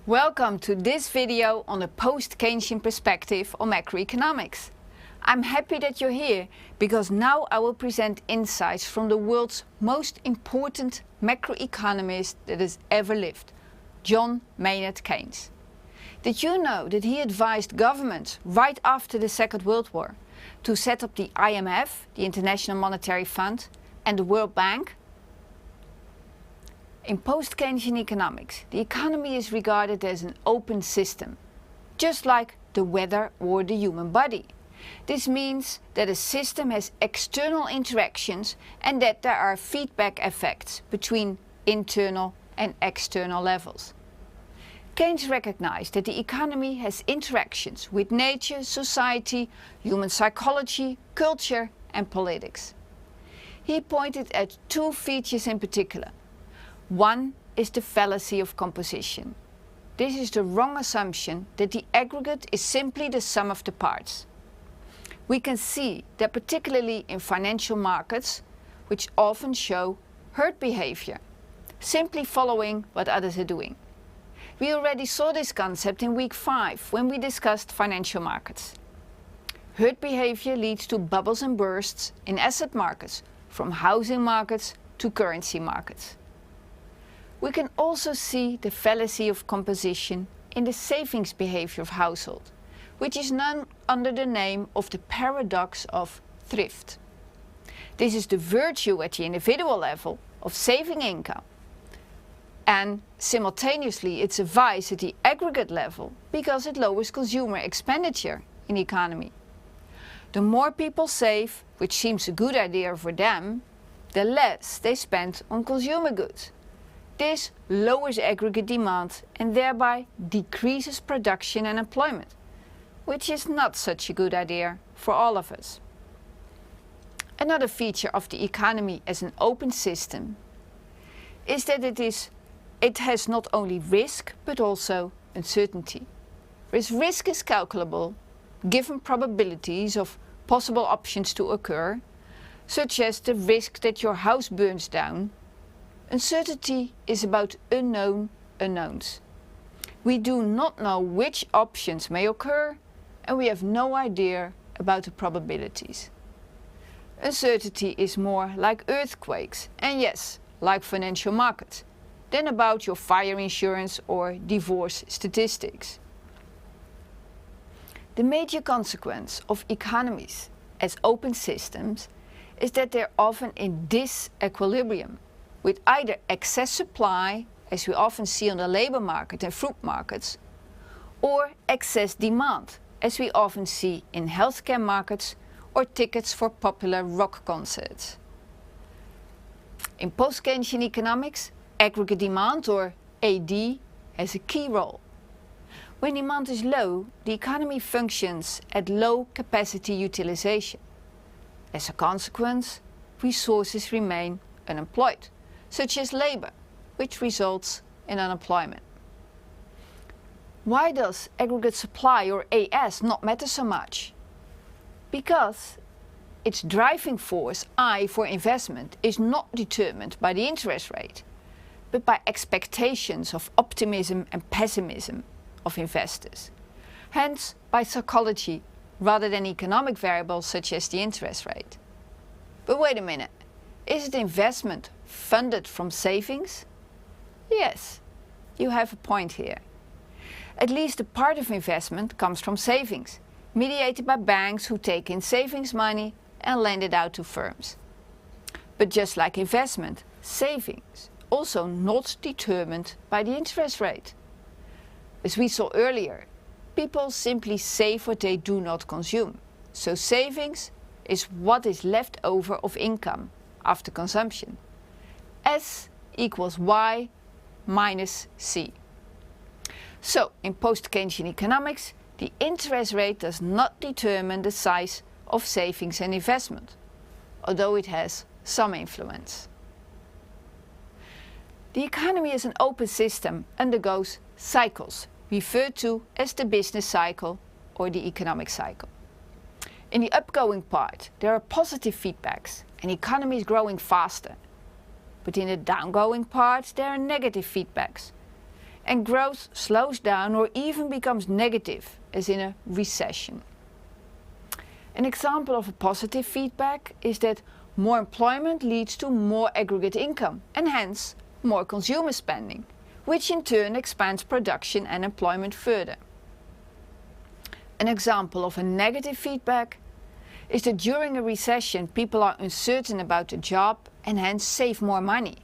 Welcome to this video on a post-Keynesian perspective on macroeconomics. I'm happy that you're here because now I will present insights from the world's most important macroeconomist that has ever lived, John Maynard Keynes. Did you know that he advised governments right after the Second World War to set up the IMF, the International Monetary Fund, and the World Bank? In post-Keynesian economics, the economy is regarded as an open system, just like the weather or the human body. This means that a system has external interactions and that there are feedback effects between internal and external levels. Keynes recognized that the economy has interactions with nature, society, human psychology, culture and politics. He pointed at two features in particular. One is the fallacy of composition. This is the wrong assumption that the aggregate is simply the sum of the parts. We can see that particularly in financial markets, which often show herd behavior, simply following what others are doing. We already saw this concept in week 5 when we discussed financial markets. Herd behavior leads to bubbles and bursts in asset markets, from housing markets to currency markets. We can also see the fallacy of composition in the savings behavior of households, which is known under the name of the paradox of thrift. This is the virtue at the individual level of saving income, and simultaneously it's a vice at the aggregate level because it lowers consumer expenditure in the economy. The more people save, which seems a good idea for them, the less they spend on consumer goods. This lowers aggregate demand and thereby decreases production and employment, which is not such a good idea for all of us. Another feature of the economy as an open system is that it has not only risk but also uncertainty. This risk is calculable given probabilities of possible options to occur, such as the risk that your house burns down. Uncertainty is about unknown unknowns. We do not know which options may occur and we have no idea about the probabilities. Uncertainty is more like earthquakes and yes, like financial markets, than about your fire insurance or divorce statistics. The major consequence of economies as open systems is that they're often in disequilibrium, with either excess supply, as we often see on the labor market and fruit markets, or excess demand, as we often see in healthcare markets or tickets for popular rock concerts. In post-Keynesian economics, aggregate demand, or AD, has a key role. When demand is low, the economy functions at low capacity utilization. As a consequence, resources remain unemployed, such as labor, which results in unemployment. Why does aggregate supply, or AS, not matter so much? Because its driving force, I, for investment, is not determined by the interest rate, but by expectations of optimism and pessimism of investors. Hence, by psychology rather than economic variables such as the interest rate. But wait a minute, is it investment funded from savings? Yes, you have a point here. At least a part of investment comes from savings, mediated by banks who take in savings money and lend it out to firms. But just like investment, savings also not determined by the interest rate. As we saw earlier, people simply save what they do not consume. So savings is what is left over of income after consumption. S equals Y minus C. So, in post-Keynesian economics, the interest rate does not determine the size of savings and investment, although it has some influence. The economy as an open system undergoes cycles, referred to as the business cycle or the economic cycle. In the upgoing part, there are positive feedbacks and the economy is growing faster. But in the downgoing part, there are negative feedbacks. and growth slows down or even becomes negative, as in a recession. An example of a positive feedback is that more employment leads to more aggregate income and hence more consumer spending, which in turn expands production and employment further. An example of a negative feedback is that during a recession people are uncertain about the job and hence save more money.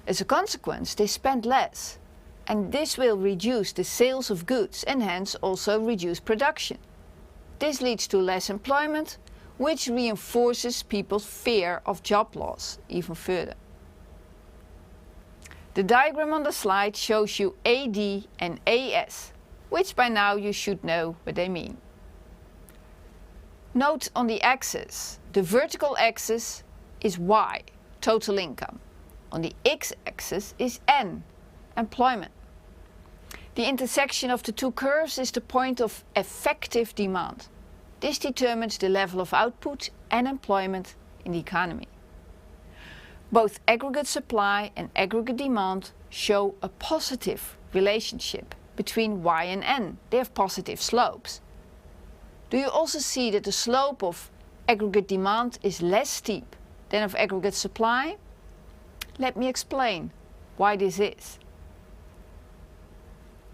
As a consequence, they spend less, and this will reduce the sales of goods and hence also reduce production. This leads to less employment, which reinforces people's fear of job loss even further. The diagram on the slide shows you AD and AS, which by now you should know what they mean. Note on the axis, the vertical axis is Y, total income. On the x-axis is N, employment. The intersection of the two curves is the point of effective demand. This determines the level of output and employment in the economy. Both aggregate supply and aggregate demand show a positive relationship between Y and N. They have positive slopes. Do you also see that the slope of aggregate demand is less steep than of aggregate supply? Let me explain why this is.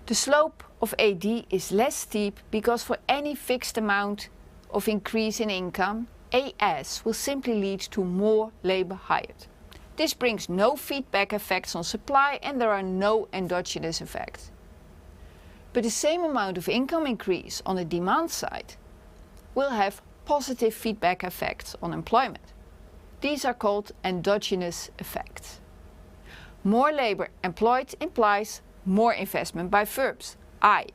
The slope of AD is less steep because for any fixed amount of increase in income, AS will simply lead to more labor hired. This brings no feedback effects on supply and there are no endogenous effects. But the same amount of income increase on the demand side will have positive feedback effects on employment. These are called endogenous effects. More labor employed implies more investment by firms, I.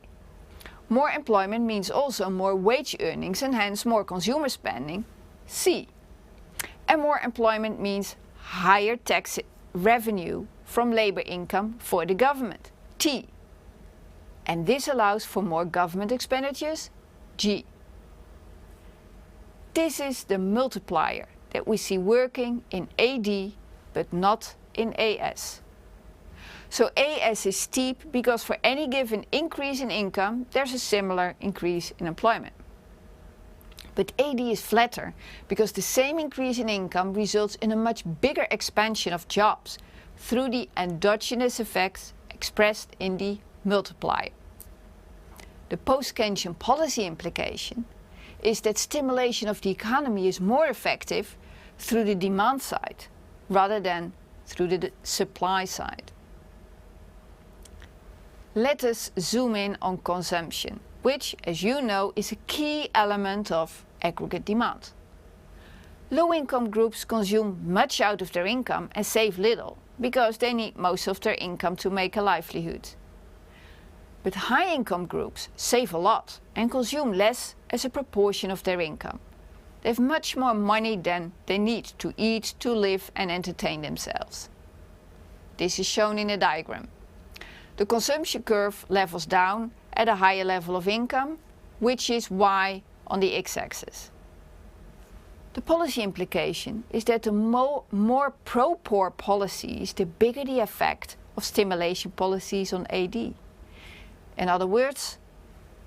More employment means also more wage earnings and hence more consumer spending, C. And more employment means higher tax revenue from labor income for the government, T. And this allows for more government expenditures, G. This is the multiplier that we see working in AD but not in AS. So AS is steep because for any given increase in income, there's a similar increase in employment. But AD is flatter because the same increase in income results in a much bigger expansion of jobs through the endogenous effects expressed in the multiplier. The post-Keynesian policy implication is that stimulation of the economy is more effective through the demand side rather than through the supply side. Let us zoom in on consumption, which, as you know, is a key element of aggregate demand. Low-income groups consume much out of their income and save little, because they need most of their income to make a livelihood. But high-income groups save a lot and consume less as a proportion of their income. They have much more money than they need to eat, to live and entertain themselves. This is shown in a diagram. The consumption curve levels down at a higher level of income, which is Y on the x-axis. The policy implication is that the more pro-poor policies, the bigger the effect of stimulation policies on AD. In other words,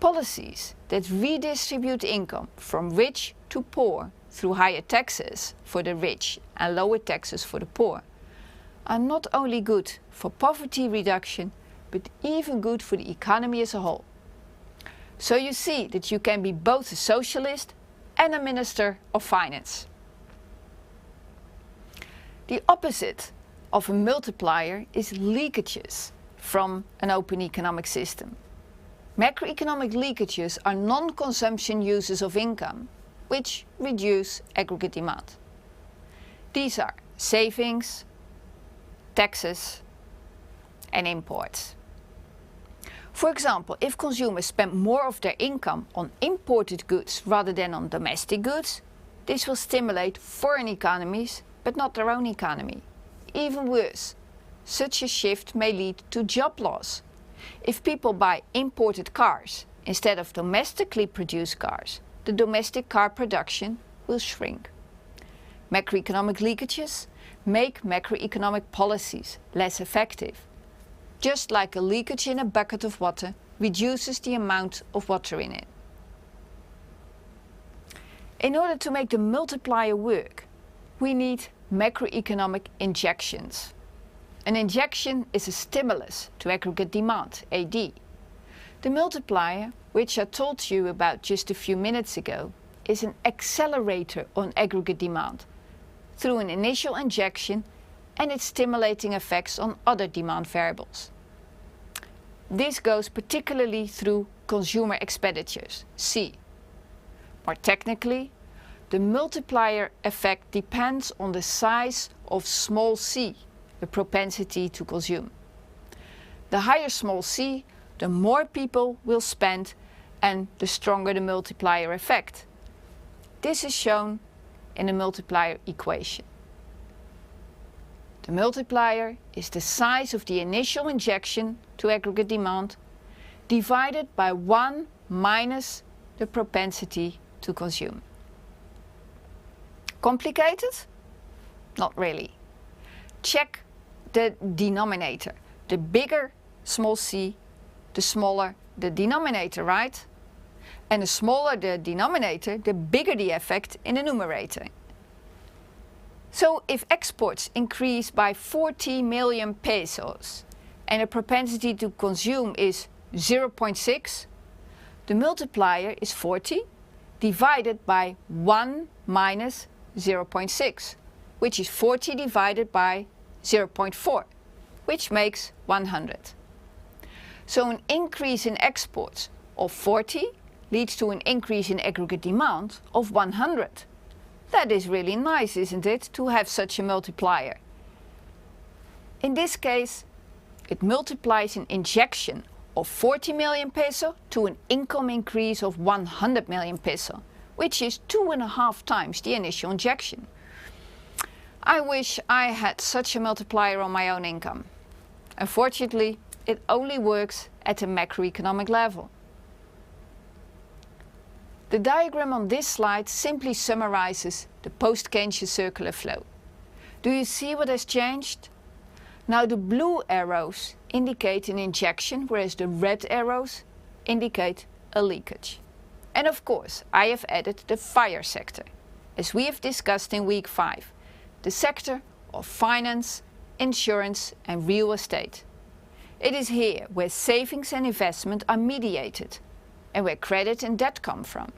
policies that redistribute income from rich to poor through higher taxes for the rich and lower taxes for the poor are not only good for poverty reduction, but even good for the economy as a whole. So you see that you can be both a socialist and a minister of finance. The opposite of a multiplier is leakages from an open economic system. Macroeconomic leakages are non-consumption uses of income, which reduce aggregate demand. These are savings, taxes, and imports. For example, if consumers spend more of their income on imported goods rather than on domestic goods, this will stimulate foreign economies, but not their own economy. Even worse, such a shift may lead to job loss. If people buy imported cars instead of domestically produced cars, the domestic car production will shrink. Macroeconomic leakages make macroeconomic policies less effective. just like a leakage in a bucket of water reduces the amount of water in it. In order to make the multiplier work, we need macroeconomic injections. An injection is a stimulus to aggregate demand, AD. The multiplier, which I told you about just a few minutes ago, is an accelerator on aggregate demand through an initial injection and its stimulating effects on other demand variables. This goes particularly through consumer expenditures, C. More technically, the multiplier effect depends on the size of small c, the propensity to consume. The higher small c, the more people will spend and the stronger the multiplier effect. This is shown in the multiplier equation. The multiplier is the size of the initial injection to aggregate demand divided by 1 minus the propensity to consume. Complicated? Not really. Check the denominator. The bigger small c, the smaller the denominator, right? And the smaller the denominator, the bigger the effect in the numerator. So if exports increase by 40 million pesos and the propensity to consume is 0.6, the multiplier is 40 divided by 1 minus 0.6, which is 40 divided by 0.4, which makes 100. So an increase in exports of 40 leads to an increase in aggregate demand of 100. That is really nice, isn't it, to have such a multiplier? In this case, it multiplies an injection of 40 million peso to an income increase of 100 million peso, which is 2.5 times the initial injection. I wish I had such a multiplier on my own income. Unfortunately, it only works at a macroeconomic level. The diagram on this slide simply summarizes the post-Keynesian circular flow. Do you see what has changed? Now the blue arrows indicate an injection, whereas the red arrows indicate a leakage. And of course, I have added the FIRE sector, as we have discussed in week 5, the sector of finance, insurance and real estate. It is here where savings and investment are mediated and where credit and debt come from.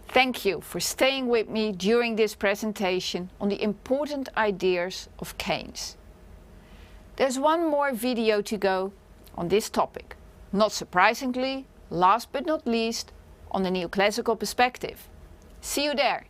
Thank you for staying with me during this presentation on the important ideas of Keynes. There's one more video to go on this topic. Not surprisingly, last but not least, on the neoclassical perspective. See you there!